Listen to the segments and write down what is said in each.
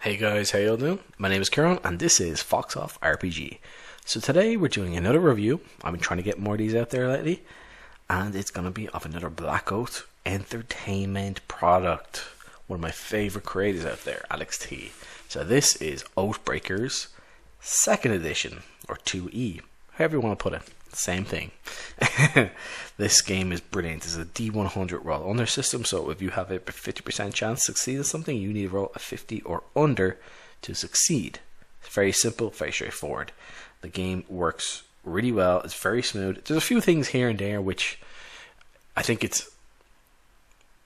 Hey guys, how y'all doing? My name is Kieran and this is Fox Off RPG. So today we're doing another review. I've been trying to get more of these out there lately, and it's going to be of another Black Oat entertainment product. One of my favourite creators out there, Alex T. So this is Riftbreakers 2nd edition, or 2E, however you want to put it. Same thing. This game is brilliant. It's a D100 roll under system, so if you have a 50% chance to succeed at something, you need to roll a 50 or under to succeed. It's very simple, very straightforward. The game works really well. It's very smooth. There's a few things here and there which I think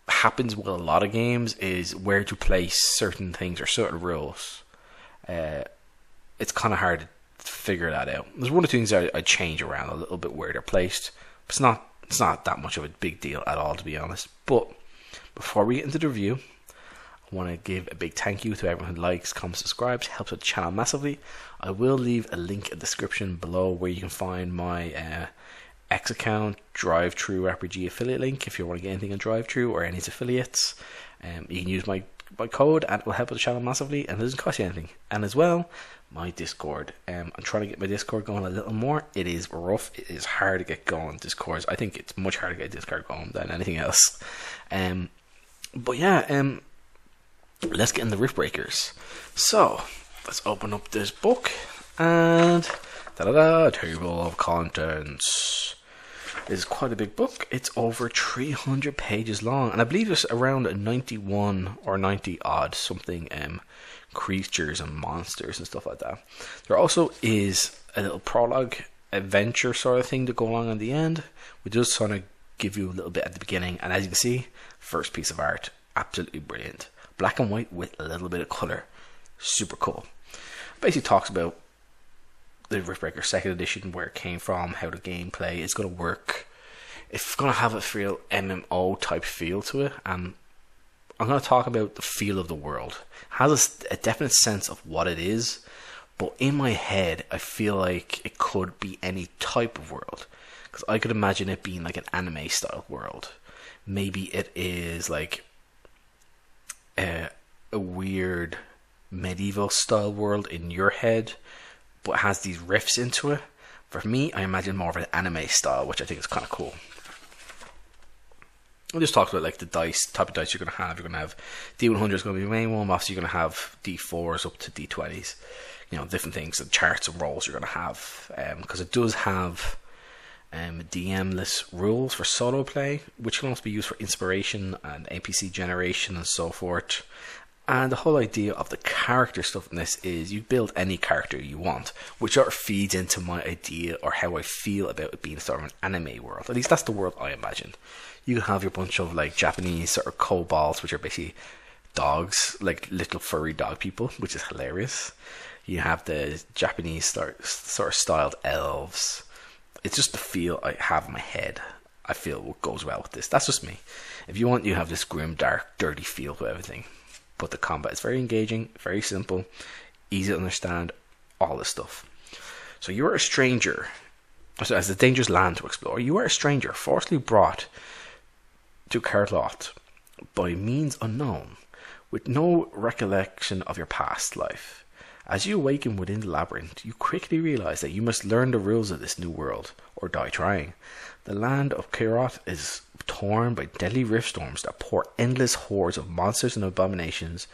happens with a lot of games, is where to place certain things or certain rules. It's kind of hard to figure that out. There's one or two things that I change around a little bit where they're placed. It's not that much of a big deal at all, to be honest. But before we get into the review, I want to give a big thank you to everyone who likes, comments, subscribes. Helps the channel massively. I will leave a link in the description below where you can find my X account, ttrpg affiliate link if you want to get anything on DriveThru or any affiliates. You can use my code and it will help the channel massively, and it doesn't cost you anything. And as well, my Discord. I'm trying to get my Discord going a little more. It is rough. It is hard to get going. Discord. I think it's much harder to get Discord going than anything else. But yeah, let's get into Riftbreakers. So let's open up this book and table of contents. It's quite a big book. It's over 300 pages long, and I believe there's around 91 or 90 odd something creatures and monsters and stuff like that. There also is a little prologue adventure sort of thing to go along at the end, which does sort of give you a little bit at the beginning. And as you can see, first piece of art, absolutely brilliant. Black and white with a little bit of colour. Super cool. Basically talks about the Riftbreaker 2nd edition, where it came from, how the gameplay is going to work. It's going to have a real MMO type feel to it, and I'm going to talk about the feel of the world. It has a definite sense of what it is, but in my head I feel like it could be any type of world, because I could imagine it being like an anime style world. Maybe it is like a weird medieval style world in your head, but it has these riffs into it. For me, I imagine more of an anime style, which I think is kind of cool. We just talked about like the type of dice you're going to have. You're going to have D100 is going to be the main one. Obviously, you're going to have D4s up to D20s. You know, different things and charts and rolls you're going to have. Because it does have DM-less rules for solo play, which can also be used for inspiration and NPC generation and so forth. And the whole idea of the character stuff in this is you build any character you want, which sort of feeds into my idea or how I feel about it being sort of an anime world. At least that's the world I imagine. You have your bunch of like Japanese sort of kobolds, which are basically dogs, like little furry dog people, which is hilarious. You have the Japanese sort of styled elves. It's just the feel I have in my head. I feel what goes well with this. That's just me. If you want, you have this grim, dark, dirty feel to everything. But the combat is very engaging, very simple, easy to understand, all this stuff. So you are a stranger, so as a dangerous land to explore, you are a stranger forcibly brought to Carloth by means unknown, with no recollection of your past life. As you awaken within the labyrinth, you quickly realize that you must learn the rules of this new world, or die trying. The land of Carloth is torn by deadly rift storms that pour endless hordes of monsters and abominations.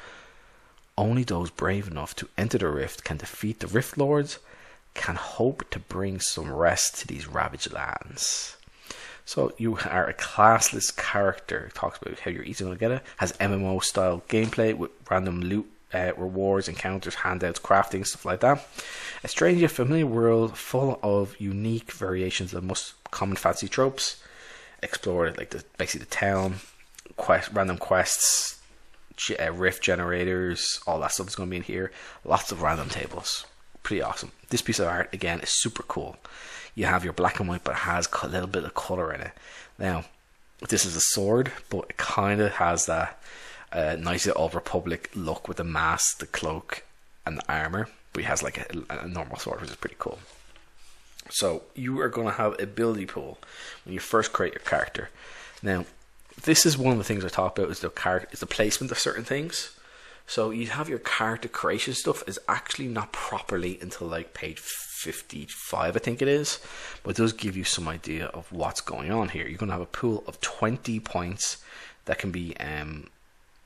Only those brave enough to enter the rift can defeat the Rift Lords, can hope to bring some rest to these ravaged lands. So you are a classless character. It talks about how you're easily going to get it. Has MMO style gameplay with random loot, rewards, encounters, handouts, crafting, stuff like that. A strange yet familiar world full of unique variations of most common fantasy tropes. Explore like basically the town, random quests, rift generators, all that stuff is going to be in here. Lots of random tables. Pretty awesome. This piece of art again is super cool. You have your black and white, but it has a little bit of color in it. Now, this is a sword, but it kind of has that nice Old Republic look with the mask, the cloak, and the armor. But he has like a normal sword, which is pretty cool. So you are going to have ability pool when you first create your character. Now, this is one of the things I talk about is the placement of certain things. So you have your character creation stuff is actually not properly until like page 55, I think it is, but it does give you some idea of what's going on here. You're going to have a pool of 20 points that can be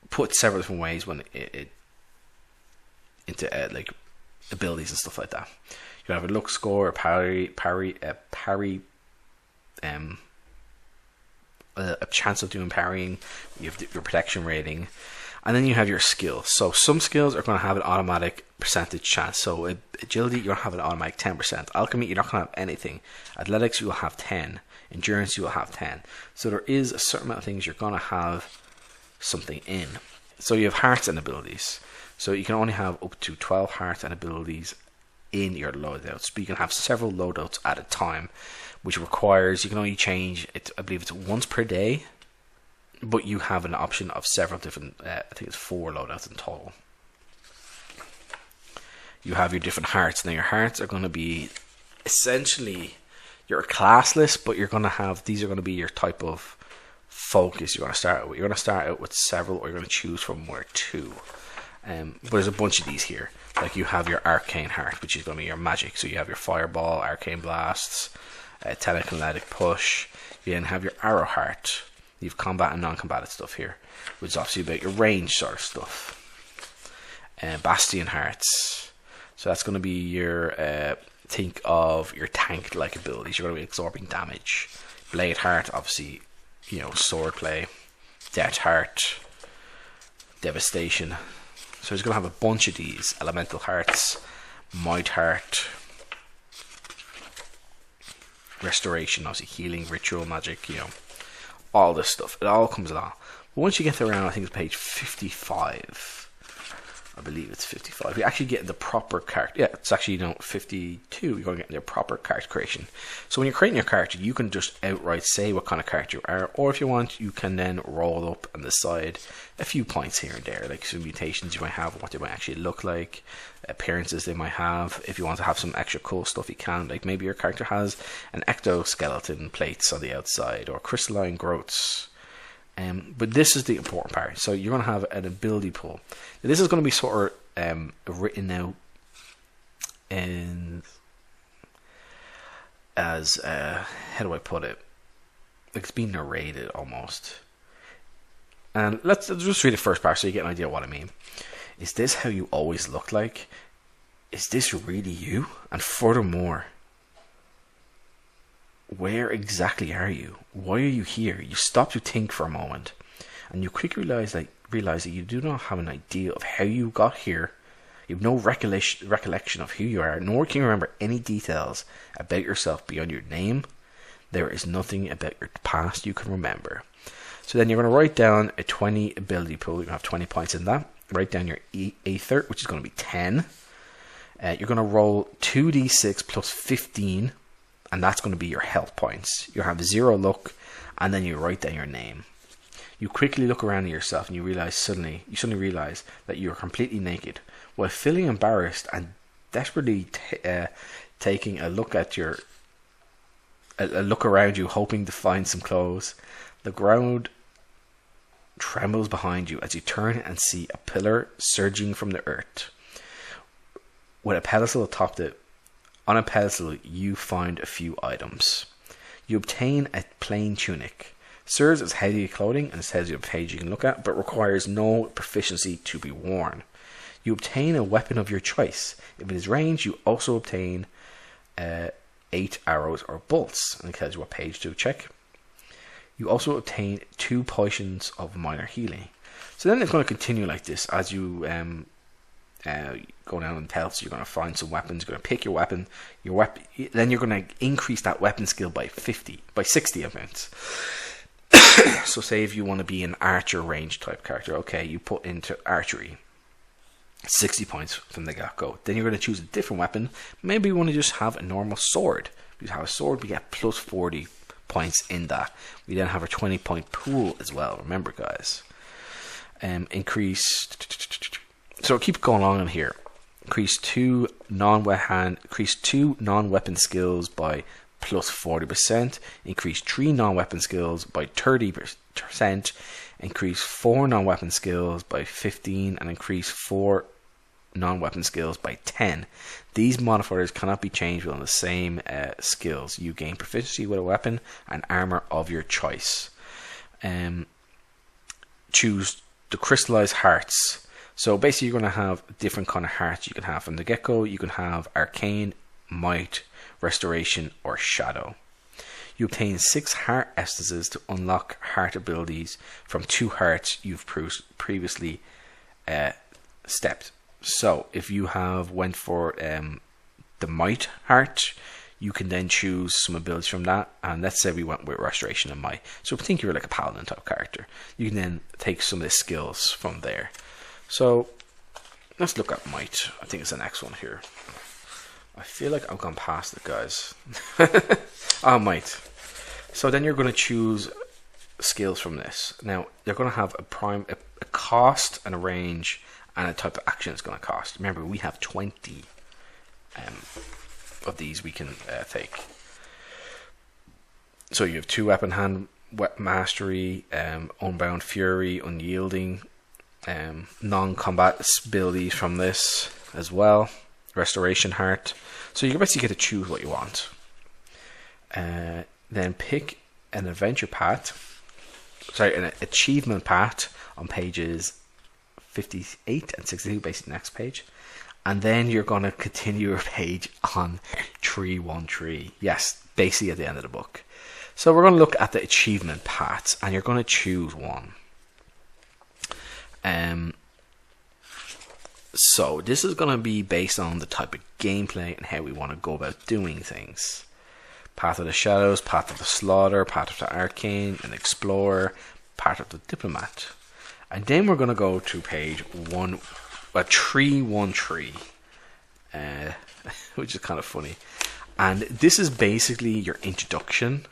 put several different ways when it into like abilities and stuff like that. You have a luck score, a a chance of doing parrying. You have your protection rating, and then you have your skills. So some skills are going to have an automatic percentage chance. So agility, you're going to have an automatic 10%. Alchemy, you're not going to have anything. Athletics, you will have 10. Endurance, you will have 10. So there is a certain amount of things you're going to have something in. So you have hearts and abilities. So you can only have up to 12 hearts and abilities in your loadouts, but you can have several loadouts at a time, which requires you can only change it. I believe it's once per day, but you have an option of several different. I think it's 4 loadouts in total. You have your different hearts. Now your hearts are going to be essentially your class list, but you're going to have these are going to be your type of focus you're going to start out with. You're going to start out with several, or you're going to choose from where 2. But there's a bunch of these here. Like you have your arcane heart, which is going to be your magic. So you have your fireball, arcane blasts, telekinetic push. You then have your arrow heart. You have combat and non-combatant stuff here, which is obviously about your range sort of stuff. Bastion hearts. So that's going to be your think of your tank-like abilities. You're going to be absorbing damage. Blade heart, obviously, you know, sword play. Death heart, devastation. So he's going to have a bunch of these. Elemental hearts, might heart, restoration, obviously healing, ritual, magic, you know, all this stuff. It all comes along. But once you get to around, I think it's page 55. I believe it's 55. You actually get the proper character. Yeah, it's actually 52. You're going to get the proper character creation. So when you're creating your character, you can just outright say what kind of character you are, or if you want, you can then roll up and decide a few points here and there, like some mutations you might have, what they might actually look like, appearances they might have. If you want to have some extra cool stuff, you can. Like maybe your character has an ectoskeleton plates on the outside, or crystalline growths. But this is the important part. So you're going to have an ability pool. Now, this is going to be sort of written out in as how do I put it? Like it's being narrated almost. And let's just read the first part so you get an idea of what I mean. Is this how you always look like? Is this really you? And furthermore, where exactly are you? Why are you here? You stop to think for a moment, and you quickly realize that you do not have an idea of how you got here. You have no recollection of who you are, nor can you remember any details about yourself beyond your name. There is nothing about your past you can remember. So then you're going to write down a 20 ability pool. You're going to have 20 points in that. Write down your Aether, which is going to be 10. You're going to roll 2d6 plus 15. And that's going to be your health points. You have 0 luck, and then you write down your name. You quickly look around at yourself, and you suddenly realize that you are completely naked. While feeling embarrassed and desperately taking a look at a look around you, hoping to find some clothes, the ground trembles behind you as you turn and see a pillar surging from the earth, with a pedestal atop it. On a pedestal, you find a few items. You obtain a plain tunic. Serves as heavy clothing and tells you a page you can look at, but requires no proficiency to be worn. You obtain a weapon of your choice. If it is ranged, you also obtain 8 arrows or bolts, and it tells you what page to check. You also obtain 2 potions of minor healing. So then it's going to continue like this as you go down in health. So you're going to find some weapons. You're going to pick your weapon. Then you're going to increase that weapon skill by 60. I meant. So say if you want to be an archer range type character, okay, you put into archery 60 points from the get-go. Then you're going to choose a different weapon. Maybe you want to just have a normal sword. If you have a sword, we get plus 40 points in that. We then have a 20 point pool as well. Remember, guys. So keep going along in here. Increase 2 non-weapon skills by plus 40%. Increase 3 non-weapon skills by 30%. increase 4 non-weapon skills by 15, and increase 4 non-weapon skills by 10. These modifiers cannot be changed within the same skills. You gain proficiency with a weapon and armor of your choice. Choose the crystallized hearts. So basically you're going to have different kind of hearts you can have from the get-go. You can have arcane, might, restoration, or shadow. You obtain 6 heart essences to unlock heart abilities from 2 hearts you've previously stepped. So if you have went for the might heart, you can then choose some abilities from that. And let's say we went with restoration and might. So think you're like a paladin type character. You can then take some of the skills from there. So let's look at might. I think it's the next one here. I feel like I've gone past it, guys. Might. So then you're going to choose skills from this. Now they're going to have a cost and a range and a type of action it's going to cost. Remember, we have 20 of these we can take. So you have 2 weapon hand mastery, unbound fury, unyielding, non-combat abilities from this as well, restoration heart. So you basically get to choose what you want. Then pick an adventure path, an achievement path on pages 58 and 62, basically next page. And then you're going to continue your page on 313. Yes, basically at the end of the book. So we're going to look at the achievement paths, and you're going to choose one. So this is going to be based on the type of gameplay and how we want to go about doing things. Path of the Shadows, Path of the Slaughter, Path of the Arcane, an Explorer, Path of the Diplomat. And then we're going to go to page 313, which is kind of funny. And this is basically your introduction,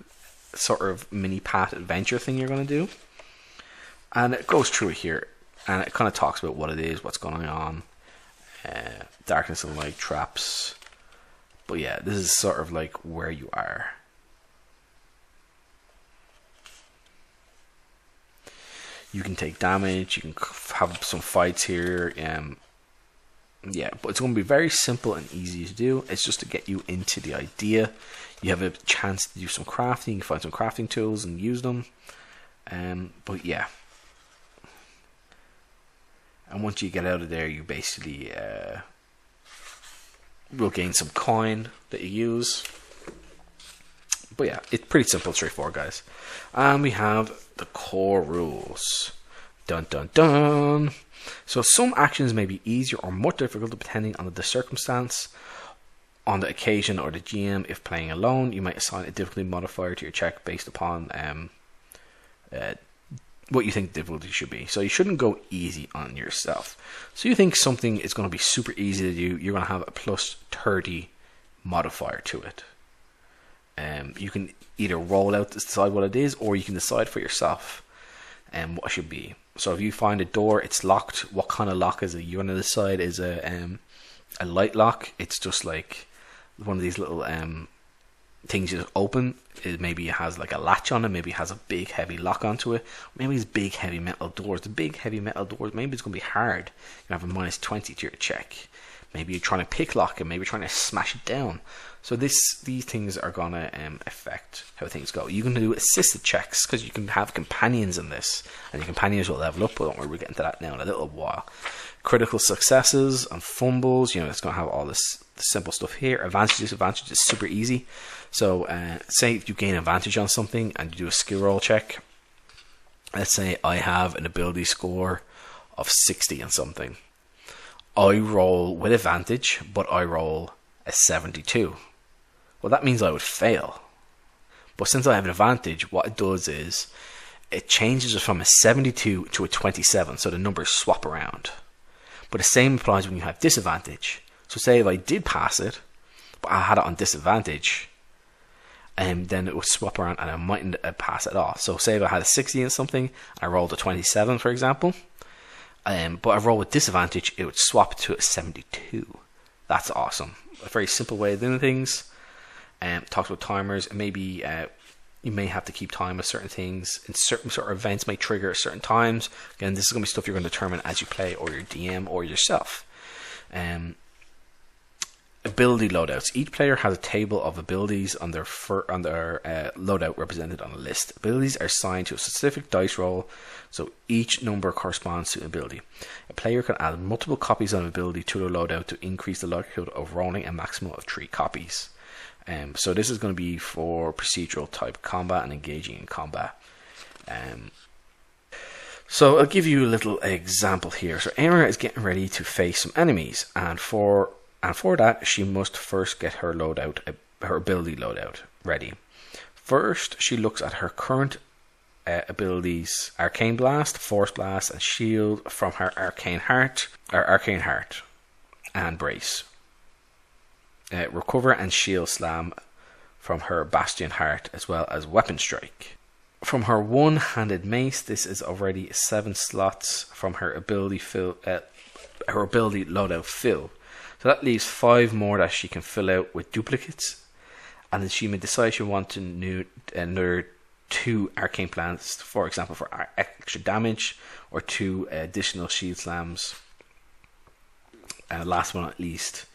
sort of mini path adventure thing you're going to do. And it goes through here, and it kind of talks about what it is, what's going on, darkness and light, traps. But yeah, this is sort of like where you are. You can take damage, you can have some fights here. Yeah, but it's going to be very simple and easy to do. It's just to get you into the idea. You have a chance to do some crafting, you can find some crafting tools and use them. But yeah. And once you get out of there, you basically will gain some coin that you use. But yeah, it's pretty simple, straightforward, guys. And we have the core rules. Dun dun dun. So some actions may be easier or more difficult depending on the circumstance, on the occasion, or the GM. If playing alone, you might assign a difficulty modifier to your check based upon what you think the difficulty should be. So you shouldn't go easy on yourself. So you think something is going to be super easy to do, you're going to have a plus 30 modifier to it. You can either roll out to decide what it is, or you can decide for yourself what it should be. So if you find a door, it's locked, what kind of lock is it? You're going to decide is a light lock. It's just like one of these little things you just open. Maybe it has like a latch on it, maybe it has a big heavy lock onto it, maybe it's big heavy metal doors. The big heavy metal doors, maybe it's going to be hard. You have a minus 20 to your check. Maybe you're trying to pick lock it, maybe you're trying to smash it down. So these things are going to affect how things go. You can do assisted checks because you can have companions in this, and your companions will level up, but don't worry, we're getting to that now in a little while. Critical successes and fumbles, it's going to have all this simple stuff here. Advantages, disadvantages, super easy. So say if you gain advantage on something and you do a skill roll check. Let's say I have an ability score of 60 and something. I roll with advantage, but I roll a 72. Well, that means I would fail. But since I have an advantage, what it does is it changes it from a 72 to a 27, so the numbers swap around. But the same applies when you have disadvantage. So say if I did pass it, but I had it on disadvantage, and then it would swap around and I mightn't pass it off. So say if I had a 60 and something, I rolled a 27, for example, but I roll with disadvantage, it would swap to a 72. That's awesome. A very simple way of doing things. Talks about timers, and maybe You may have to keep time with certain things, and certain sort of events may trigger at certain times. Again, this is going to be stuff you're going to determine as you play, or your DM, or yourself. Ability loadouts. Each player has a table of abilities on their loadout represented on a list. Abilities are assigned to a specific dice roll, so each number corresponds to an ability. A player can add multiple copies of an ability to their loadout to increase the likelihood of rolling a maximum of 3 copies. So this is going to be for procedural type combat and engaging in combat. So I'll give you a little example here. So Amira is getting ready to face some enemies, and for that, she must first get her ability loadout ready. First, she looks at her current abilities: Arcane Blast, Force Blast, and Shield from her Arcane Heart, and Brace. Recover and Shield Slam from her Bastion Heart, as well as Weapon Strike. From her one-handed mace, this is already 7 slots from her ability loadout fill. So that leaves 5 more that she can fill out with duplicates, and then she may decide she wants another 2 Arcane Blasts, for example, for extra damage, or 2 additional Shield Slams. Last but not least,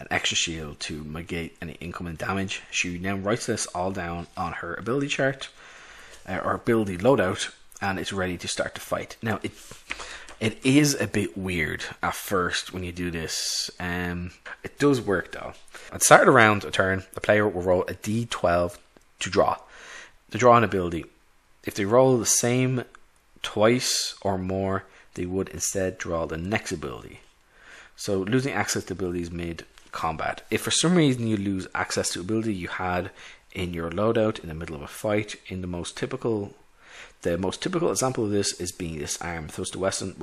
an extra shield to negate any incoming damage. She now writes this all down on her ability chart, or ability loadout, and it's ready to start the fight. Now, it is a bit weird at first when you do this. It does work though. At the start of the round, a turn, the player will roll a d12 to draw an ability. If they roll the same twice or more, they would instead draw the next ability. So losing access to abilities mid-combat. If for some reason you lose access to ability you had in your loadout in the middle of a fight, the most typical example of this is being disarmed. So the weapon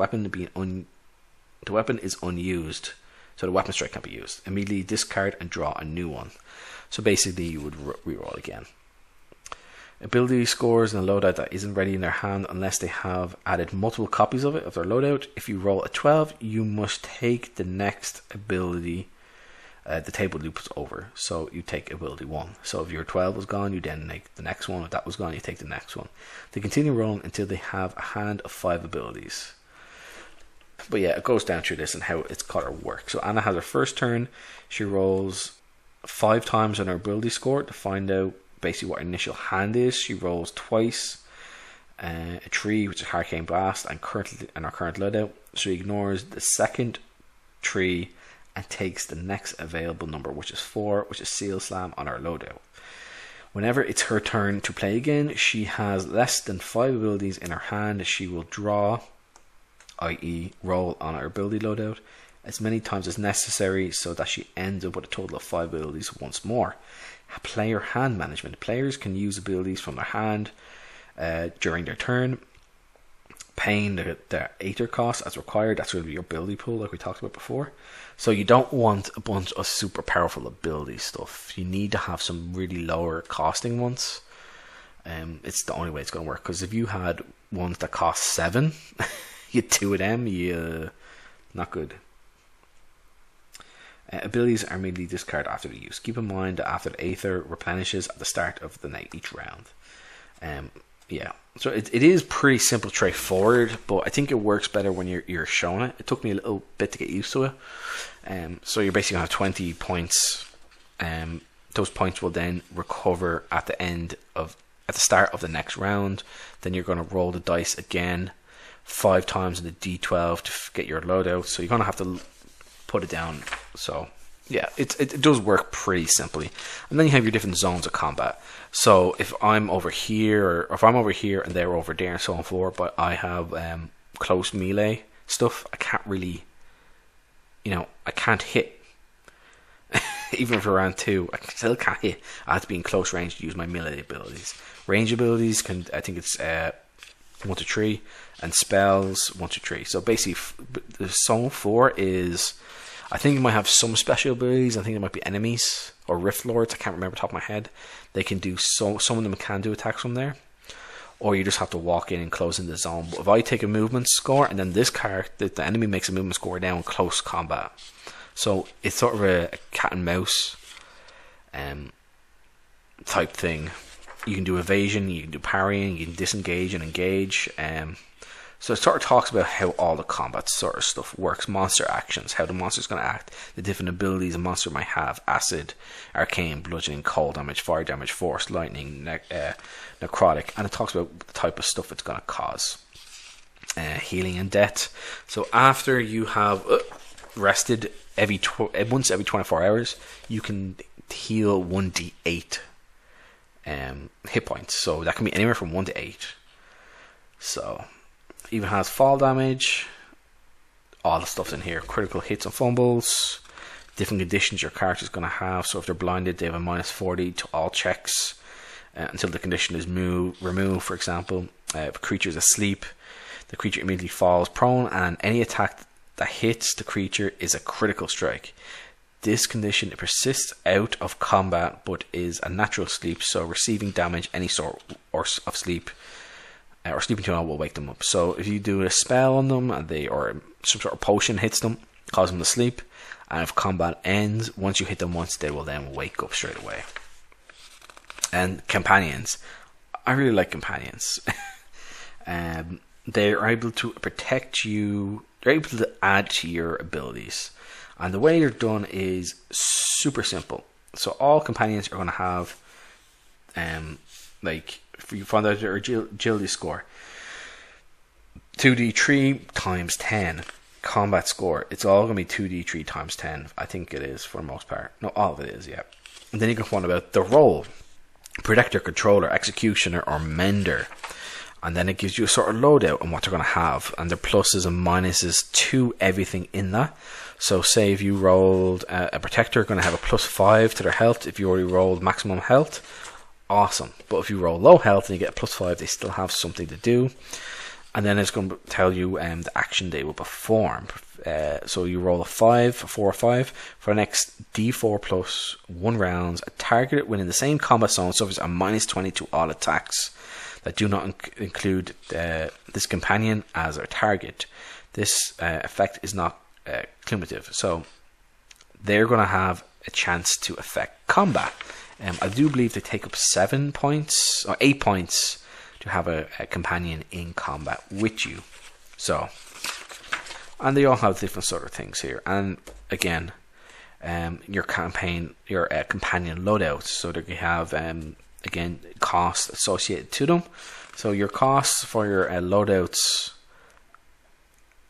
is unused, so the weapon strike can't be used. Immediately discard and draw a new one. So basically you would reroll again. Ability scores in a loadout that isn't ready in their hand unless they have added multiple copies of their loadout. If you roll a 12, you must take the next ability. The table loops over, so you take ability 1. So if your 12 was gone, you then take the next one. If that was gone, you take the next one. They continue rolling until they have a hand of 5 abilities. But yeah, it goes down through this and how it's got to work. So Anna has her first turn. She rolls 5 times on her ability score to find out basically what her initial hand is. She rolls twice a 3, which is Arcane Blast, and our current loadout. She ignores the second 3 and takes the next available number, which is 4, which is Seal Slam on our loadout. Whenever it's her turn to play again, she has less than 5 abilities in her hand. She will draw, i.e. roll on her ability loadout, as many times as necessary so that she ends up with a total of 5 abilities once more. Player hand management. Players can use abilities from their hand during their turn, paying the Aether cost as required. That's going to be your ability pool, like we talked about before. So you don't want a bunch of super powerful ability stuff. You need to have some really lower costing ones. It's the only way it's going to work. Because if you had ones that cost 7, you had 2 of them, not good. Abilities are immediately discarded after the use. Keep in mind that after the Aether replenishes at the start of the night each round. So it is pretty simple, straightforward, but I think it works better when you're showing it. It took me a little bit to get used to it. So you're basically going to have 20 points. Those points will then recover at the start of the next round. Then you're going to roll the dice again 5 times in the D12 to get your loadout. So you're going to have to put it down. So yeah, it does work pretty simply. And then you have your different zones of combat. So if I'm over here, or if I'm over here and they're over there and so on forth, but I have close melee stuff, I can't really, I can't hit. Even for round 2, I still can't hit. I have to be in close range to use my melee abilities. Range abilities I think it's 1 to 3, and spells 1 to 3. So basically, the zone 4 is, I think it might have some special abilities. I think it might be enemies or Rift Lords. I can't remember off the top of my head. They can do some of them can do attacks from there, or you just have to walk in and close in the zone. But if I take a movement score and then this character, the enemy makes a movement score down close combat, so it's sort of a cat and mouse type thing. You can do evasion, you can do parrying, you can disengage and engage. So it sort of talks about how all the combat sort of stuff works, monster actions, how the monster's going to act, the different abilities a monster might have: acid, arcane, bludgeoning, cold damage, fire damage, force, lightning, necrotic, and it talks about the type of stuff it's going to cause. Healing and death. So after you have rested once every 24 hours, you can heal 1d8 hit points. So that can be anywhere from 1 to 8. So even has fall damage, all the stuff's in here: critical hits and fumbles, different conditions your character's going to have. So if they're blinded, they have a minus 40 to all checks until the condition is removed. For example, if a creature is asleep, the creature immediately falls prone, and any attack that hits the creature is a critical strike. This condition persists out of combat but is a natural sleep, so receiving damage any sort of sleep or sleeping too long will wake them up. So if you do a spell on them and or some sort of potion hits them, cause them to sleep, and if combat ends, once you hit them once, they will then wake up straight away. And companions, I really like companions. They are able to protect you. They're able to add to your abilities, and the way they're done is super simple. So all companions are going to have like, if you find out their agility score, 2d3 times 10. Combat score, it's all going to be 2d3 times 10. I think it is for the most part. No, all of it is, yeah. And then you can find about the role: protector, controller, executioner, or mender. And then it gives you a sort of loadout on what they're going to have, and their pluses and minuses to everything in that. So say if you rolled a protector, going to have a +5 to their health. If you already rolled maximum health, awesome. But if you roll low health and you get a +5, they still have something to do. And then it's going to tell you the action they will perform. So you roll a 4 or 5 for the next d4 plus 1 rounds. A target within the same combat zone suffers a -20 to all attacks that do not include this companion as a target. This effect is not cumulative, so they're going to have a chance to affect combat. I do believe they take up 7 points or 8 points to have a companion in combat with you. So, and they all have different sort of things here. And again, your companion loadouts. So they have again, costs associated to them. So your costs for your loadouts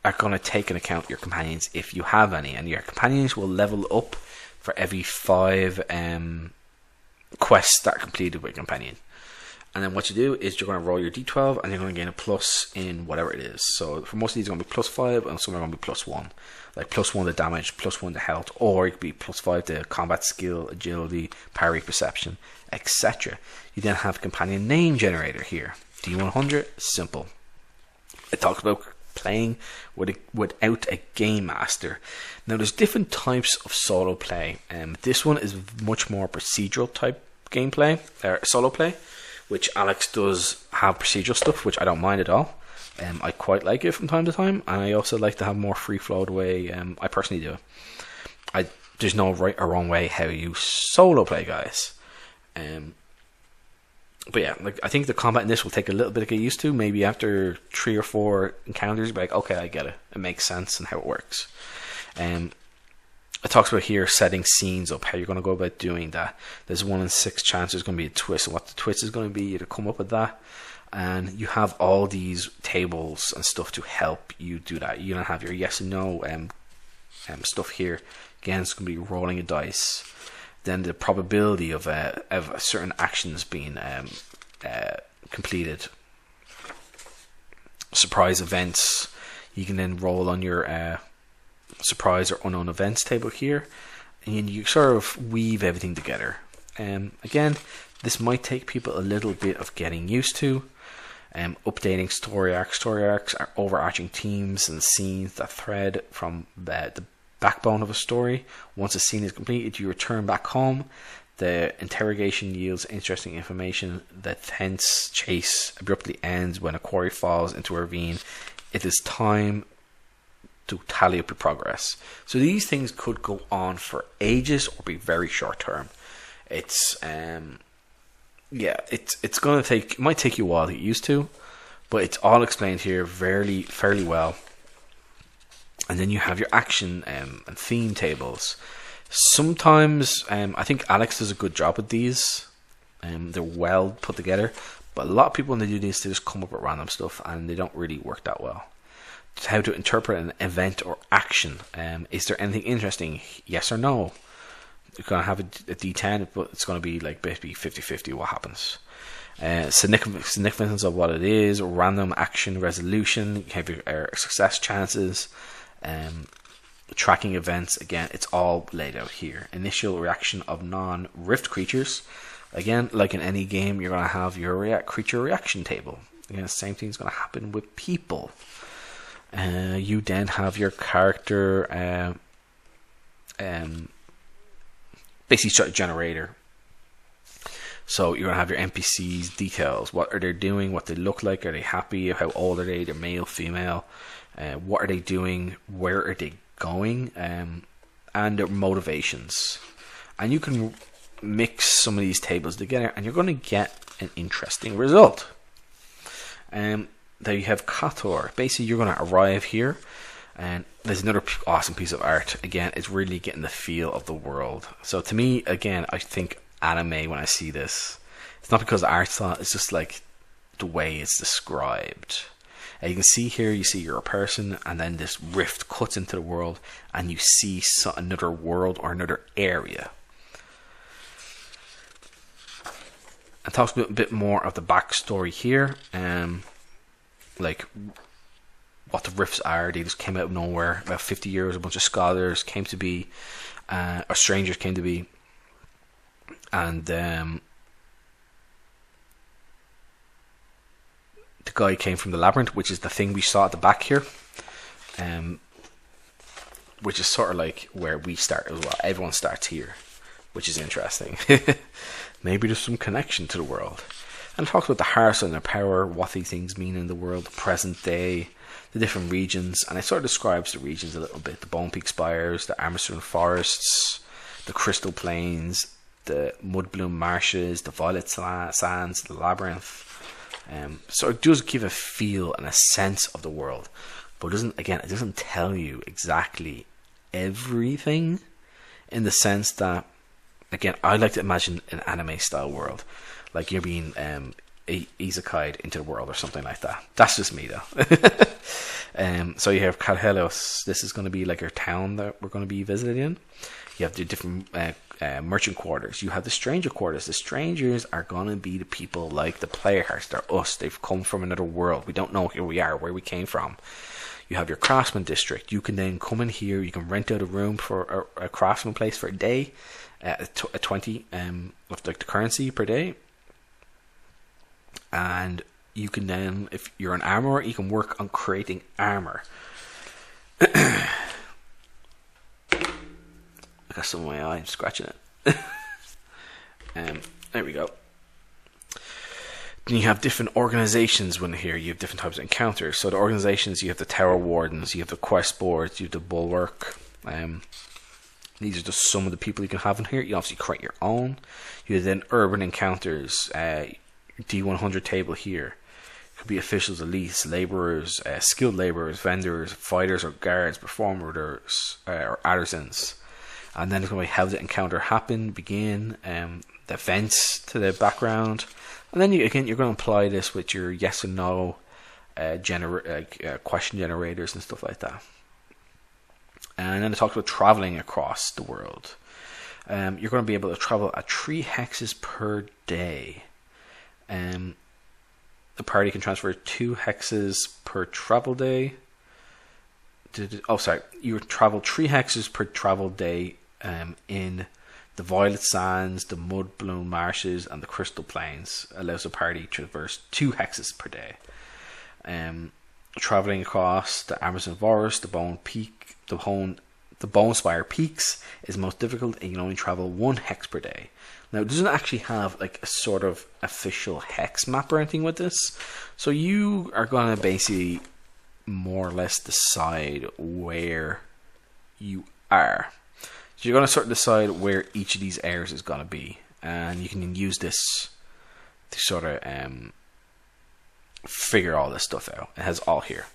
are going to take into account your companions if you have any, and your companions will level up for every 5 quests that are completed with a companion. And then what you do is you're going to roll your d12 and you're going to gain a plus in whatever it is. So for most of these, it's going to be +5, and some are going to be +1. Like +1 to damage, +1 to health, or it could be +5 to combat skill, agility, parry, perception, etc. You then have companion name generator here. D100, simple. It talks about playing without a game master. Now there's different types of solo play. This one is much more procedural type gameplay, or solo play, which Alex does have procedural stuff, which I don't mind at all. I quite like it from time to time, and I also like to have more free flow the way I personally do. There's no right or wrong way how you solo play, guys. But yeah, like, I think the combat in this will take a little bit to get used to. Maybe after 3 or 4 encounters, you'll be like, okay, I get it. It makes sense and how it works. It talks about here setting scenes up, how you're going to go about doing that. There's 1 in 6 chance there's going to be a twist, and what the twist is going to be to come up with that. And you have all these tables and stuff to help you do that. You're going to have your yes and no stuff here. Again, it's going to be rolling a dice. Then the probability of certain actions being completed. Surprise events. You can then roll on your surprise or unknown events table here, and you sort of weave everything together. Again, this might take people a little bit of getting used to. Updating story arcs. Story arcs are overarching themes and scenes that thread from the backbone of a story. Once a scene is completed, you return back home. The interrogation yields interesting information. The tense chase abruptly ends when a quarry falls into a ravine. It is time to tally up your progress. So these things could go on for ages or be very short term. It's yeah, it's gonna take, it might take you a while to get used to, but it's all explained here fairly well. And then you have your action and theme tables. Sometimes I think Alex does a good job with these. They're well put together, but a lot of people when they do these, they just come up with random stuff and they don't really work that well. How to interpret an event or action. Is there anything interesting? Yes or no. You're going to have a D10, but it's going to be like basically 50-50 what happens. Significance of what it is, random action resolution, you have your success chances, tracking events. Again, it's all laid out here. Initial reaction of non-rift creatures. Again, like in any game, you're going to have your creature reaction table. Again, the same thing is going to happen with people. You then have your character basically generator. So you're going to have your NPCs details. What are they doing? What they look like? Are they happy? How old are they? They're male, female. What are they doing? Where are they going? And their motivations. And you can mix some of these tables together and you're going to get an interesting result. There you have Kotor. Basically, you're going to arrive here, and there's another awesome piece of art. Again, it's really getting the feel of the world. So to me, again, I think anime when I see this. It's not because of the art style, it's just like the way it's described. You can see here, you see you're a person, and then this rift cuts into the world, and you see another world or another area. And talks a bit more of the backstory here, like what the rifts are. They just came out of nowhere. About 50 years, a bunch of scholars came to be, or strangers came to be, and the guy came from the labyrinth, which is the thing we saw at the back here, which is sort of like where we start as well. Everyone starts here, which is interesting. Maybe there's some connection to the world. And it talks about the hearts and their power, what these things mean in the world, the present day, the different regions, and it sort of describes the regions a little bit. The Bone Peak Spires, the Armstrong Forests, the Crystal Plains, the Mudbloom Marshes, the Violet Sands, the Labyrinth. So it does give a feel and a sense of the world, but it doesn't tell you exactly everything, in the sense that, again, I like to imagine an anime style world, like you're being Isekai'd into the world or something like that. That's just me though. So you have Kalhelos. This is going to be like your town that we're going to be visiting. You have the different merchant quarters. You have the stranger quarters. The strangers are going to be the people like the players. They're us. They've come from another world. We don't know who we are, where we came from. You have your craftsman district. You can then come in here. You can rent out a room for a craftsman place for a day, at 20 of like the currency per day. And you can then, if you're an armorer, you can work on creating armor. I got some in my eye, I'm scratching it. There we go. Then you have different organizations when here. You have different types of encounters. So the organizations, you have the Tower Wardens, you have the Quest Boards, you have the Bulwark. These are just some of the people you can have in here. You obviously create your own. You have then urban encounters. D100 table here. Could be officials, elites, laborers, skilled laborers, vendors, fighters or guards, performers or artisans. And then it's going to be how the encounter happen, begin, the events to the background. And then you're going to apply this with your yes and no question generators and stuff like that. And then it talks about traveling across the world. You're going to be able to travel at 3 hexes per day. The party can transfer 2 hexes per travel day. You travel 3 hexes per travel day in the Violet Sands, the Mudbloom Marshes, and the Crystal Plains. Allows the party to traverse 2 hexes per day. Traveling across the Amazon Forest, the Bone Spire Peaks is most difficult, and you can only travel 1 hex per day. Now, it doesn't actually have like a sort of official hex map or anything with this. So you are going to basically more or less decide where you are. So you're going to sort of decide where each of these areas is going to be. And you can use this to sort of figure all this stuff out. It has all here.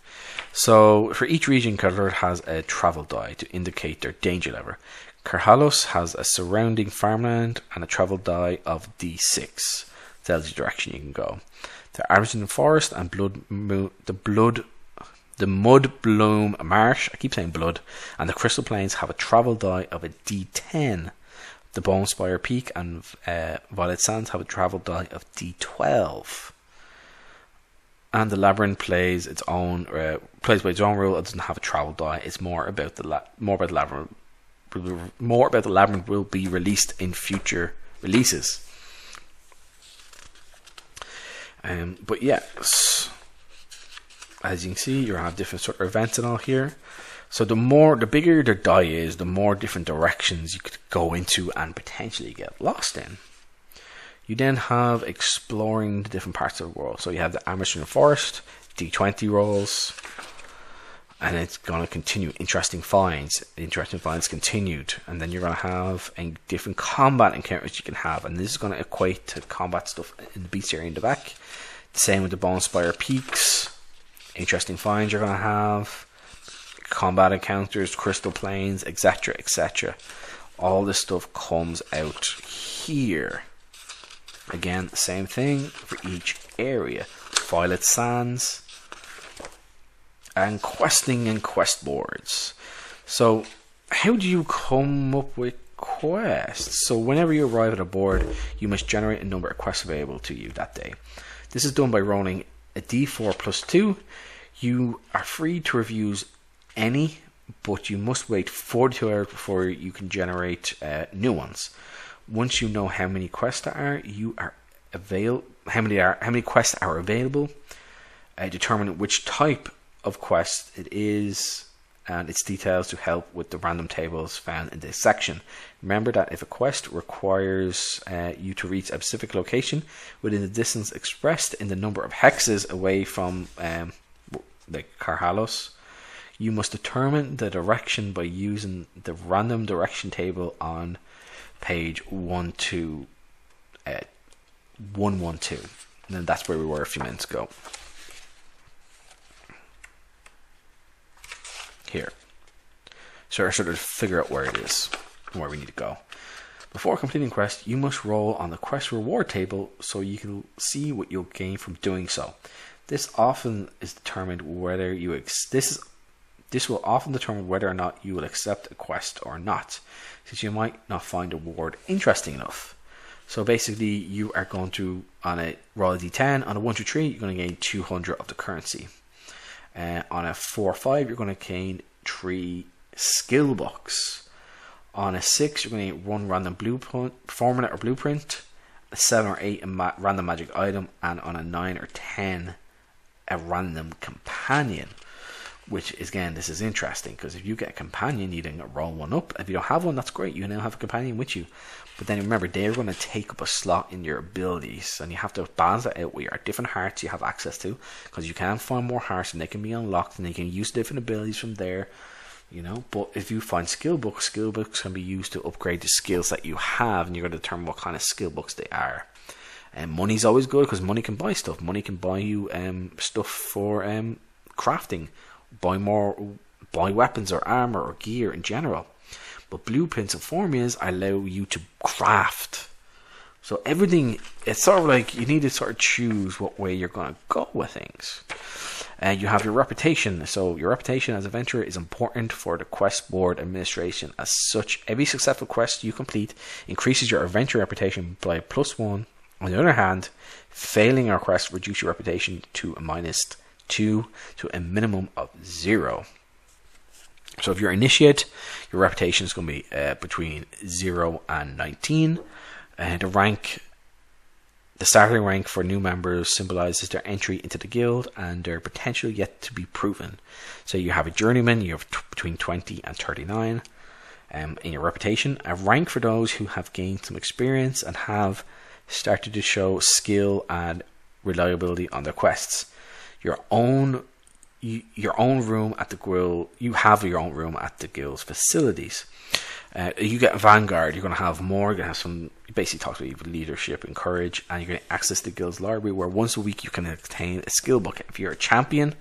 So for each region, Carlord has a travel die to indicate their danger level. Carhalos has a surrounding farmland and a travel die of D6. Tells you the direction you can go. The Amazon Forest and the Mudbloom Marsh, I keep saying blood, and the Crystal Plains have a travel die of a D10. The Bonespire Peak and Violet Sands have a travel die of D12. And the Labyrinth plays by its own rule. It doesn't have a travel die. It's more about the labyrinth. More about the labyrinth will be released in future releases. But yeah, as you can see, you have different sort of events and all here. So the bigger the die is, the more different directions you could go into and potentially get lost in. You then have exploring the different parts of the world. So you have the Amazon Forest, D20 rolls, and it's going to continue. Interesting finds continued. And then you're going to have different combat encounters you can have. And this is going to equate to combat stuff in the Beastiry in the back. The same with the Bonespire Peaks. Interesting finds you're going to have. Combat encounters, crystal plains, etc., etc. All this stuff comes out here. Again, the same thing for each area. Violet Sands and questing and quest boards. So how do you come up with quests? So whenever you arrive at a board, you must generate a number of quests available to you that day. This is done by rolling a d4 plus 2. You are free to review any, but you must wait 42 hours before you can generate new ones. Once you know how many quests there are, how many quests are available, determine which type of quest it is, and its details to help with the random tables found in this section. Remember that if a quest requires you to reach a specific location within the distance expressed in the number of hexes away from the Carhalos, you must determine the direction by using the random direction table on page 112. And then that's where we were a few minutes ago. Here. So I sort of figure out where it is and where we need to go. Before completing quest, you must roll on the quest reward table so you can see what you'll gain from doing so. This often is determined whether you this will often determine whether or not you will accept a quest or not, since you might not find a reward interesting enough. So basically, you are going to, on a roll a d10, on a 1 to 3, you're going to gain 200 of the currency. On a 4 or 5, you're going to gain 3 skill books. On a 6, you're going to get 1 random blueprint, formula or blueprint. A 7 or 8, a random magic item. And on a 9 or 10, a random companion. Which is, again, this is interesting, because if you get a companion, you then roll 1 up. If you don't have one, that's great. You now have a companion with you. But then remember, they're going to take up a slot in your abilities, and you have to balance that out with your different hearts you have access to, because you can find more hearts and they can be unlocked and they can use different abilities from there, you know. But if you find skill books can be used to upgrade the skills that you have, and you're going to determine what kind of skill books they are. And money's always good, because money can buy stuff. Money can buy you stuff for crafting. Buy weapons or armor or gear in general. But blueprints and formulas allow you to craft. So everything, it's sort of like you need to sort of choose what way you're going to go with things. And you have your reputation. So your reputation as a adventurer is important for the quest board administration. As such, every successful quest you complete increases your adventure reputation by +1. On the other hand, failing our quest reduces your reputation to a -2 to a minimum of 0. So if you're initiate, your reputation is going to be between 0 and 19. The starting rank for new members symbolizes their entry into the guild and their potential yet to be proven. So you have a journeyman, you have between 20 and 39 in your reputation. A rank for those who have gained some experience and have started to show skill and reliability on their quests. Your own room at the guild. You have your own room at the guild's facilities. You get Vanguard, you're going to have more. You're going to have some, it basically talks about leadership and courage, and you're going to access the guild's library where once a week you can obtain a skill book. If you're a champion,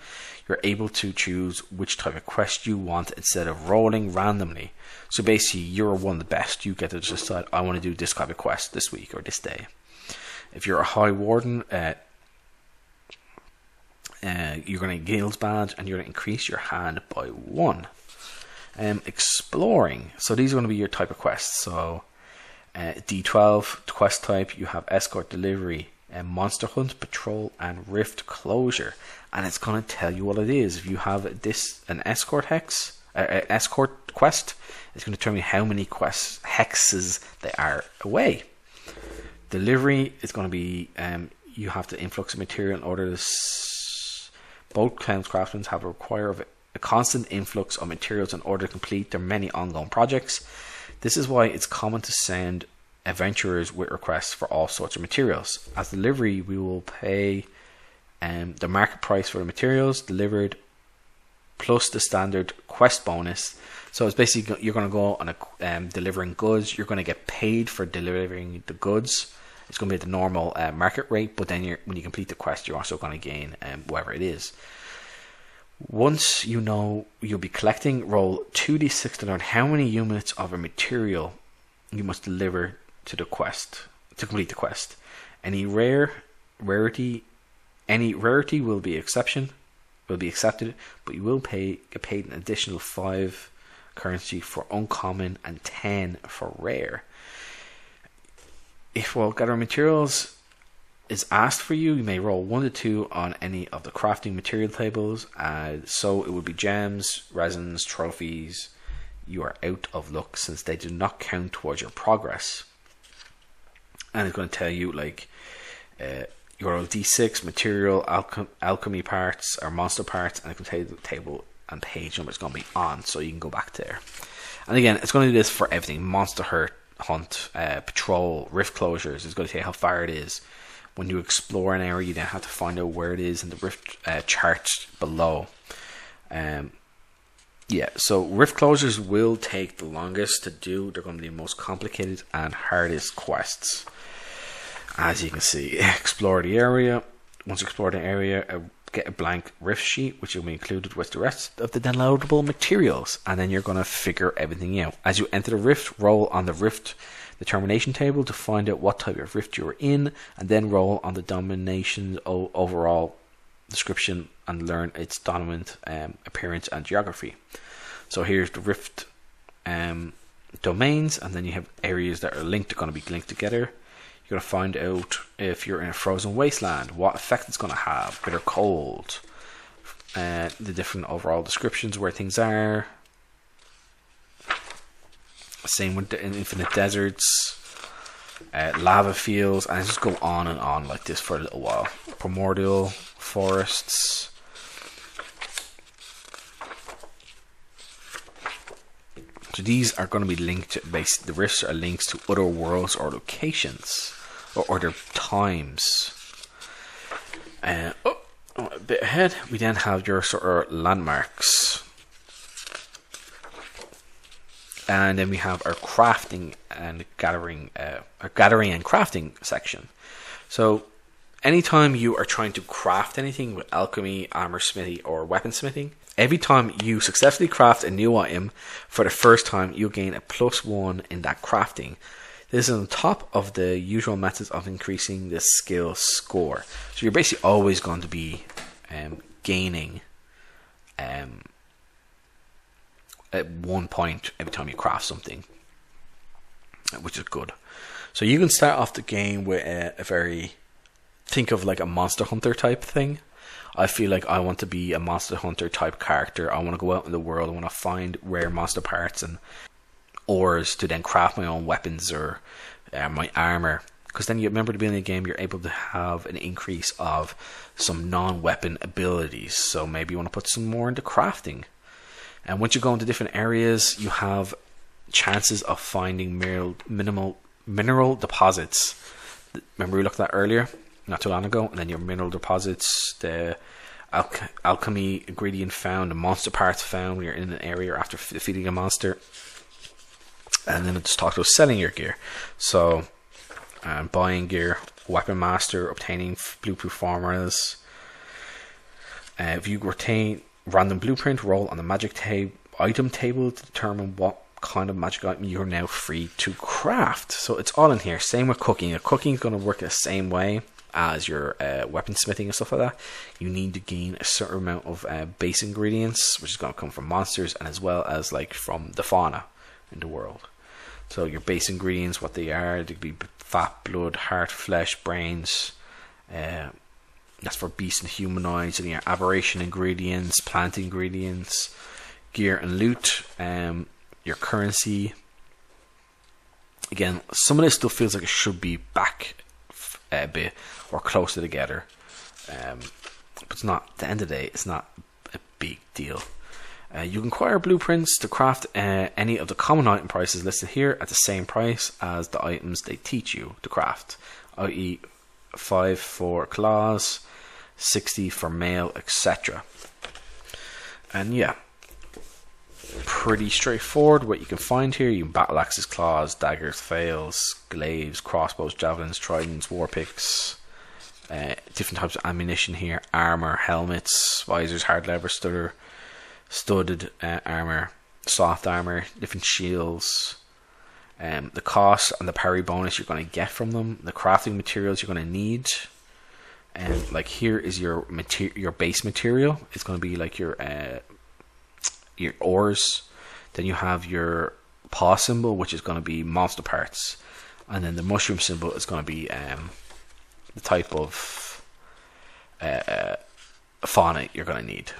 you're able to choose which type of quest you want instead of rolling randomly. So basically, you're one of the best. You get to decide, I want to do this type of quest this week or this day. If you're a High Warden, you're going to guild badge and you're going to increase your hand by 1. Exploring. So these are going to be your type of quests. So D12 quest type, you have escort, delivery, monster hunt, patrol, and rift closure. And it's going to tell you what it is. If you have an escort escort quest, it's going to tell you how many hexes they are away. Delivery is going to be you have the influx of material in order to both craftsmen have a constant influx of materials in order to complete their many ongoing projects. This is why it's common to send adventurers with requests for all sorts of materials. As delivery, we will pay the market price for the materials delivered plus the standard quest bonus. So it's basically you're going to go on a delivering goods. You're going to get paid for delivering the goods. It's going to be at the normal market rate, but then when you complete the quest, you're also going to gain whatever it is. Once you know you'll be collecting, roll 2d6 to learn how many units of a material you must deliver to the quest to complete the quest. Any rarity will be accepted, but you will get paid an additional 5 currency for uncommon and 10 for rare. If while gathering materials is asked for you, you may roll 1 to 2 on any of the crafting material tables. So it would be gems, resins, trophies. You are out of luck since they do not count towards your progress. And it's going to tell you like you roll D6 material, alchemy parts or monster parts, and it can tell you the table and page number is going to be on, so you can go back there. And again, it's going to do this for everything: monster hunt, patrol, rift closures. It's going to tell you how far it is. When you explore an area, you then have to find out where it is in the rift charts below. So rift closures will take the longest to do. They're going to be the most complicated and hardest quests. As you can see, explore the area. Once you explore the area, get a blank rift sheet, which will be included with the rest of the downloadable materials, and then you're going to figure everything out. As you enter the rift, roll on the rift determination table to find out what type of rift you're in, and then roll on the domination overall description and learn its dominant appearance and geography. So here's the rift domains, and then you have areas that are linked, going to be linked together. You're going to find out if you're in a frozen wasteland, what effect it's going to have, bitter cold, the different overall descriptions where things are. Same with the infinite deserts, lava fields, and I just go on and on like this for a little while. Primordial forests. So these are going to be linked to the rifts are links to other worlds or locations or other times. A bit ahead, we then have your sort of landmarks. And then we have our crafting and gathering and crafting section. So anytime you are trying to craft anything with alchemy, armor smithy, or weaponsmithing, every time you successfully craft a new item for the first time, you'll gain a +1 in that crafting. This is on top of the usual methods of increasing the skill score. So you're basically always going to be gaining at 1 point every time you craft something, which is good. So you can start off the game with think of like a monster hunter type thing. I feel like I want to be a monster hunter type character. I want to go out in the world. I want to find rare monster parts and ores to then craft my own weapons or my armor. Because then you remember at the beginning of the game, you're able to have an increase of some non-weapon abilities. So maybe you want to put some more into crafting. And once you go into different areas, you have chances of finding mineral deposits. Remember we looked at that earlier, not too long ago? And then your mineral deposits, the alchemy ingredient found, the monster parts found when you're in an area after defeating a monster. And then let's talk about selling your gear. So, buying gear, weapon master, obtaining blueprint formulas. If you retain random blueprint, roll on the magic item table to determine what kind of magic item you're now free to craft. So it's all in here. Same with cooking. Cooking is going to work the same way as your weapon smithing and stuff like that. You need to gain a certain amount of base ingredients, which is going to come from monsters and as well as like from the fauna in the world. So your base ingredients, what they are, they could be fat, blood, heart, flesh, brains. That's for beasts and humanoids. And your aberration ingredients, plant ingredients, gear and loot. Your currency. Again, some of this stuff feels like it should be back a bit or closer together, but it's not. At the end of the day, it's not a big deal. You can acquire blueprints to craft any of the common item prices listed here at the same price as the items they teach you to craft, i.e. 5 for claws, 60 for mail, etc. And yeah, pretty straightforward what you can find here. You can battle axes, claws, daggers, flails, glaives, crossbows, javelins, tridents, war picks, different types of ammunition here, armor, helmets, visors, hard leather, studded armor, soft armor, different shields, the cost and the parry bonus you're going to get from them, the crafting materials you're going to need. And like here is your base material. It's going to be like your ores. Then you have your paw symbol, which is going to be monster parts, and then the mushroom symbol is going to be the type of fauna you're going to need,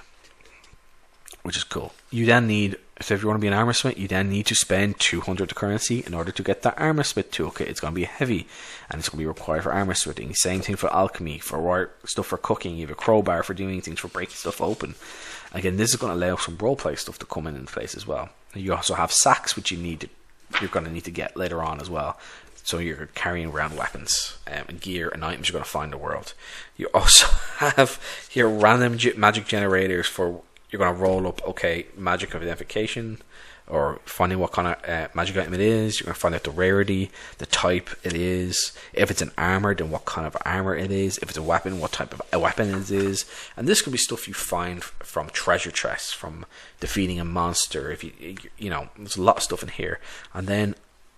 which is cool. You then need, so if you want to be an armor smith, you then need to spend 200 currency in order to get that armor smith toolkit. It's going to be heavy, and it's going to be required for armor smithing. Same thing for alchemy, for stuff for cooking. You have a crowbar for doing things, for breaking stuff open. Again, this is going to allow some roleplay stuff to come in place as well. You also have sacks, which you're going to need to get later on as well. So you're carrying around weapons and gear and items you're going to find in the world. You also have your random magic generators for, you're going to roll up, okay, magic of identification, or finding what kind of magic item it is. You're going to find out the rarity, the type it is. If it's an armor, then what kind of armor it is. If it's a weapon, what type of a weapon it is. And this could be stuff you find from treasure chests, from defeating a monster. If you know, there's a lot of stuff in here. And then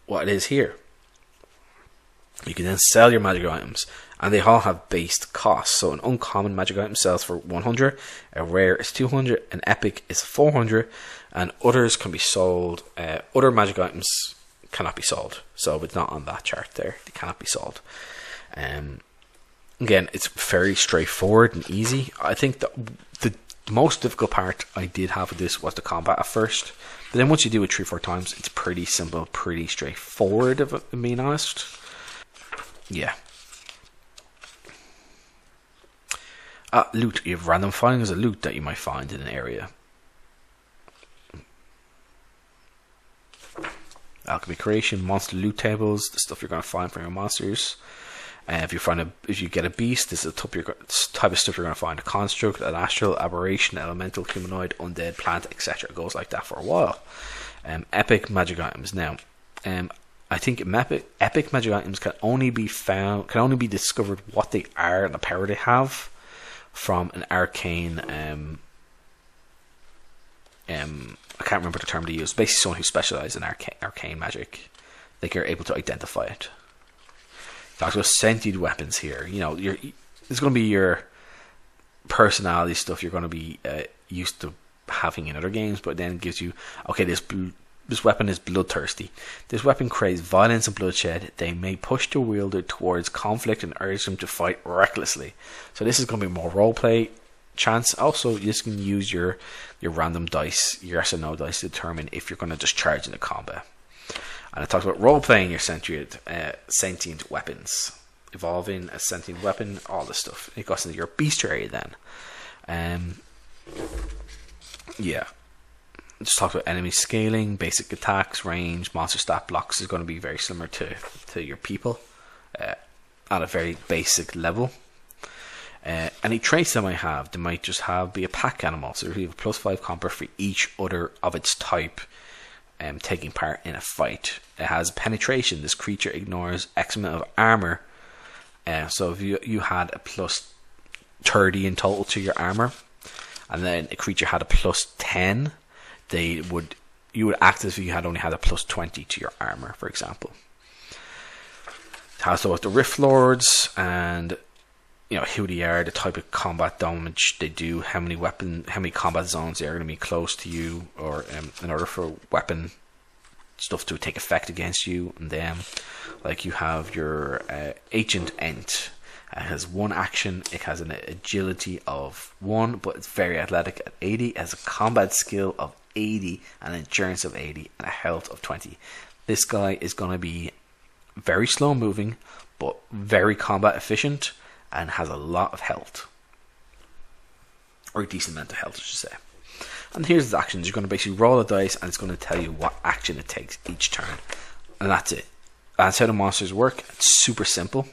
what it is here, you can then sell your magic items, and they all have based costs. So an uncommon magic item sells for 100, a rare is 200, an epic is 400, and others can be sold. Other magic items cannot be sold, so if it's not on that chart there, they cannot be sold. Again, it's very straightforward and easy. I think the most difficult part I did have with this was the combat at first, but then once you do it 3-4 times, it's pretty simple, pretty straightforward, if I'm being honest. Yeah. Loot. You have random findings of loot that you might find in an area. Alchemy creation, monster loot tables, the stuff you're going to find from your monsters. If you get a beast, this is the type of stuff you're going to find: a construct, an astral, aberration, elemental, humanoid, undead, plant, etc. It goes like that for a while. Epic magic items. Now, I think epic magic items can only be discovered what they are and the power they have from an arcane. I can't remember the term they use. Basically, someone who specializes in arcane magic, like, you're able to identify it. Talks about sentient weapons here. You know, there's going to be your personality stuff you're going to be used to having in other games, but then it gives you, okay, this weapon is bloodthirsty. This weapon craves violence and bloodshed. They may push the wielder towards conflict and urge them to fight recklessly. So this is going to be more roleplay chance. Also, you can use your random dice, your yes or no dice, to determine if you're going to just charge into combat. And it talks about role-playing your sentient weapons. Evolving a sentient weapon, all this stuff. It goes into your Beastiry then. Yeah. Just talk about enemy scaling, basic attacks, range, monster stat blocks is going to be very similar to your people at a very basic level. Any traits they might have, they might just be a pack animal. So you have a +5 combat for each other of its type taking part in a fight. It has penetration. This creature ignores X amount of armor. So if you had a plus 30 in total to your armor, and then a creature had a plus 10, you would act as if you had only had a plus 20 to your armor, for example. It has with the Rift Lords, and who they are, the type of combat damage they do, how many combat zones they are going to be close to you, or in order for weapon stuff to take effect against you and them. Like you have your Ancient Ent. It has one action. It has an agility of 1, but it's very athletic at 80. It has a combat skill of 80, an endurance of 80, and a health of 20. This guy is going to be very slow moving, but very combat efficient, and has a lot of health, or a decent amount of health, I should say. And here's his actions. You're going to basically roll a dice, and it's going to tell you what action it takes each turn, and that's it. That's how the monsters work. It's super simple,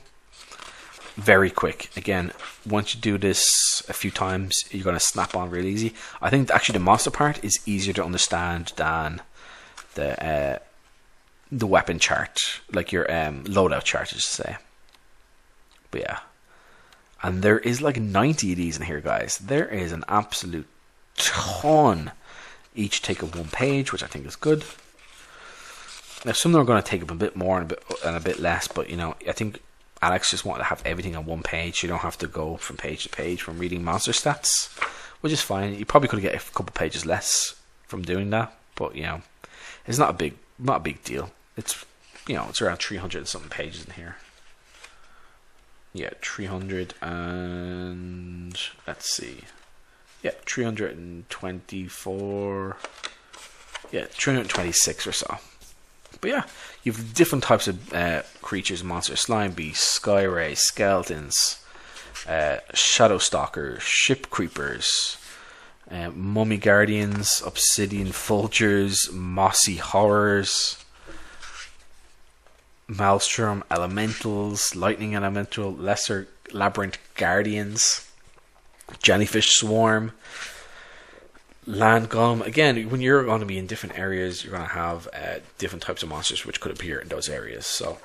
very quick. Again, once you do this a few times, you're going to snap on real easy. I think actually the monster part is easier to understand than the weapon chart, like your loadout chart, I should say. But yeah. And there is like 90 of these in here, guys. There is an absolute ton. Each take up 1 page, which I think is good. Now, some of them are going to take up a bit more and a bit less, but I think Alex just wanted to have everything on 1 page. You don't have to go from page to page from reading monster stats, which is fine. You probably could get a couple pages less from doing that, but it's not a big deal. It's it's around 300 and something pages in here. Yeah, 300 and let's see. Yeah, 324. Yeah, 326 or so. But yeah, you have different types of creatures, monsters: slime beasts, sky rays, skeletons, shadow stalkers, ship creepers, mummy guardians, obsidian vultures, mossy horrors, maelstrom elementals, lightning elemental, lesser labyrinth guardians, jellyfish swarm, land golem. Again, when you're going to be in different areas, you're going to have different types of monsters which could appear in those areas. So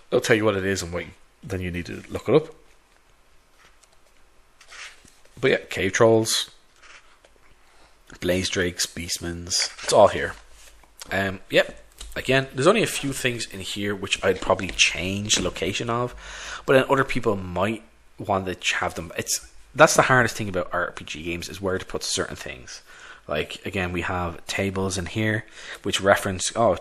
they'll tell you what it is, and then you need to look it up. But yeah, cave trolls, blaze drakes, beastmans, it's all here. Yep. Again, there's only a few things in here which I'd probably change the location of, but then other people might want to have them. That's the hardest thing about RPG games, is where to put certain things. Like, again, we have tables in here which reference, go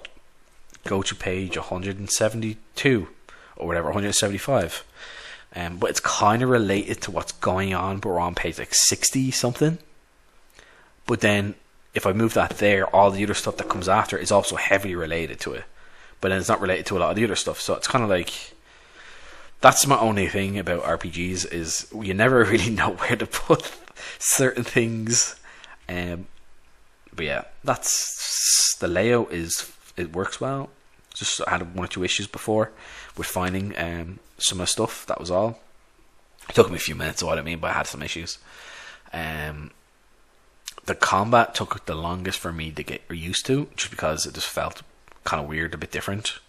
to page 172 or whatever, 175. But it's kind of related to what's going on, but we're on page like 60 something. But then if I move that there, all the other stuff that comes after is also heavily related to it. But then it's not related to a lot of the other stuff. So it's kind of like, that's my only thing about RPGs, is you never really know where to put certain things. But yeah, that's the layout. It works well. Just I had 1 or 2 issues before with finding some of the stuff. That was all. It took me a few minutes, so what I mean, but I had some issues. The combat took the longest for me to get used to, just because it just felt kind of weird, a bit different.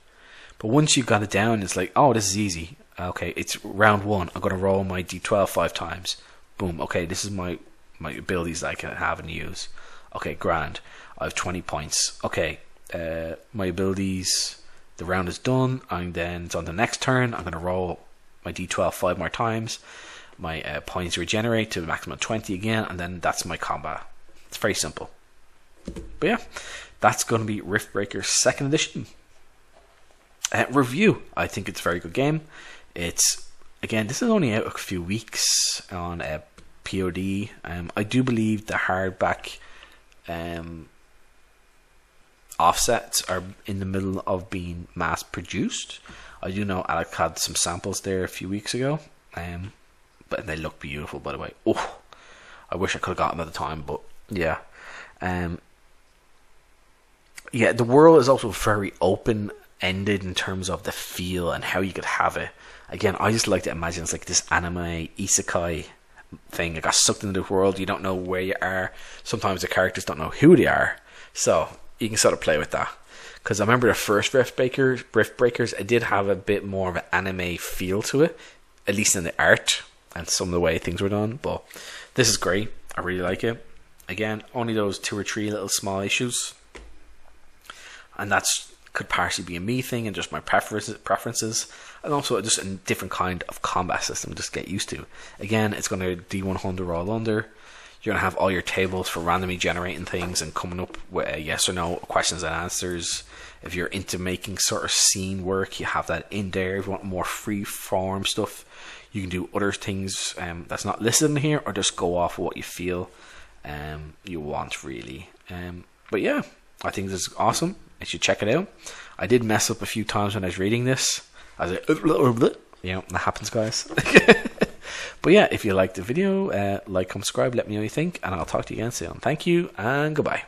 But once you got it down, it's like, oh, this is easy. Okay, it's round 1. I'm going to roll my D12 5 times. Boom. Okay, this is my abilities that I can have and use. Okay, grand. I have 20 points. Okay, my abilities, the round is done, and then it's on the next turn. I'm going to roll my D12 5 more times. My points regenerate to the maximum 20 again, and then that's my combat. It's very simple. But yeah, that's going to be Riftbreakers 2nd edition. Review. I think it's a very good game. It's, again, this is only out a few weeks on POD. I do believe the hardback offsets are in the middle of being mass produced. I do know Alec had some samples there a few weeks ago, but they look beautiful, by the way. Oh, I wish I could have gotten them at the time, but yeah. Yeah, the world is also very open-ended in terms of the feel and how you could have it. Again, I just like to imagine it's like this anime isekai thing. I got sucked into the world. You don't know where you are. Sometimes the characters don't know who they are. So you can sort of play with that. Because I remember the first Riftbreakers, it did have a bit more of an anime feel to it, at least in the art and some of the way things were done. But this is great. I really like it. Again, only those 2 or 3 little small issues, and that's could partially be a me thing and just my preferences, and also just a different kind of combat system just get used to. Again, it's going to D100 all under. You're going to have all your tables for randomly generating things and coming up with a yes or no, questions and answers. If you're into making sort of scene work, you have that in there. If you want more free form stuff, you can do other things that's not listed in here, or just go off what you feel you want, really. But yeah, I think this is awesome. You should check it out. I did mess up a few times when I was reading this. I was like, that happens, guys. But yeah, if you liked the video, like, comment, subscribe, let me know what you think, and I'll talk to you again soon. Thank you, and goodbye.